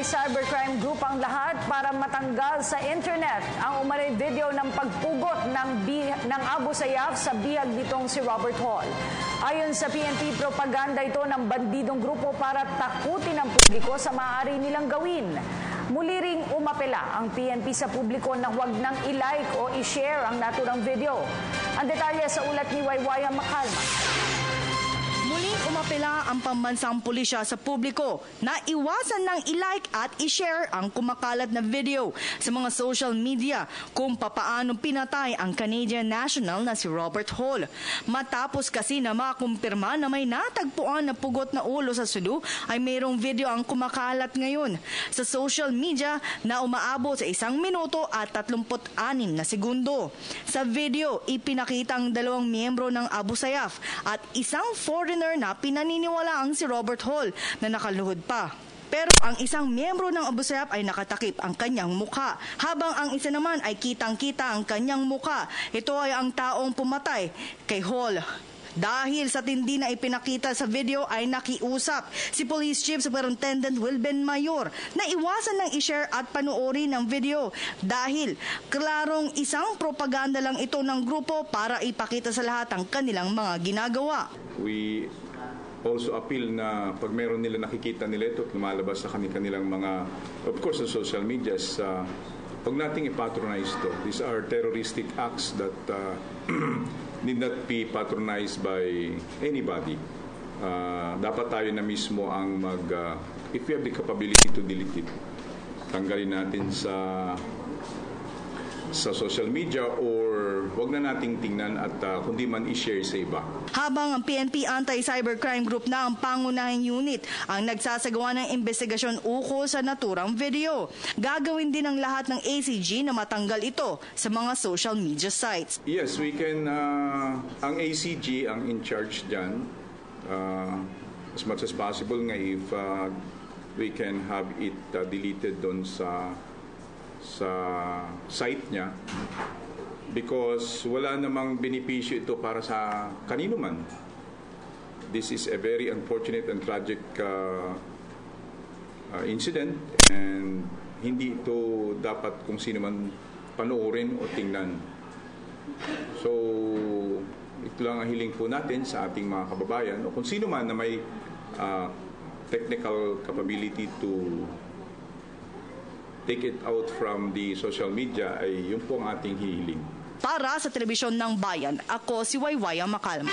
Anti-Cybercrime Group ang lahat para matanggal sa internet ang umanay video ng pagpugot ng Abu Sayyaf sa bihag nitong si Robert Hall. Ayon sa PNP, propaganda ito ng bandidong grupo para takutin ang publiko sa maaari nilang gawin. Muli ring umapela ang PNP sa publiko na huwag nang i-like o i-share ang naturang video. Ang detalye sa ulat ni Waywaya Macalma. Muling umapela ang pambansang pulisya sa publiko na iwasan ng i-like at i-share ang kumakalat na video sa mga social media kung papaano pinatay ang Canadian national na si Robert Hall. Matapos kasi na makumpirma na may natagpuan na pugot na ulo sa Sulu, ay mayroong video ang kumakalat ngayon sa social media na umaabot sa 1 minuto at 36 na segundo. Sa video, ipinakita ang 2 miyembro ng Abu Sayyaf at isang foreigner na pinaniniwalaang si Robert Hall na nakaluhod pa. Pero ang isang miyembro ng Abu Sayyaf ay nakatakip ang kanyang mukha, habang ang isa naman ay kitang-kita ang kanyang mukha. Ito ay ang taong pumatay kay Hall. Dahil sa tindi na ipinakita sa video ay nakiusap si Police Chief Superintendent Wilben Mayor na iwasan ng i-share at panoorin ng video dahil klarong isang propaganda lang ito ng grupo para ipakita sa lahat ang kanilang mga ginagawa. We also appeal na pag meron nila nakikita nila ito at lumalabas sa kanilang mga, of course, sa social media, huwag nating ipatronize ito. These are terroristic acts that need not be patronized by anybody. Dapat tayo na mismo ang if we have the capability to delete it, tanggalin natin sa social media or wag na nating tingnan at kundi man i-share sa iba. Habang ang PNP Anti-Cybercrime Group na ang pangunahing unit ang nagsasagawa ng investigasyon ukol sa naturang video. Gagawin din ang lahat ng ACG na matanggal ito sa mga social media sites. Yes, we can, ang ACG ang in charge dyan, as much as possible nga if we can have it deleted doon sa site niya because wala namang benepisyo ito para sa kanino man. This is a very unfortunate and tragic incident and hindi ito dapat kung sino man panoorin o tingnan. So, ito lang ang hiling po natin sa ating mga kababayan o kung sino man na may technical capability to take it out from the social media ay yun po ang ating hihiling. Para sa Telebisyon ng Bayan, ako si Waywaya Macalma.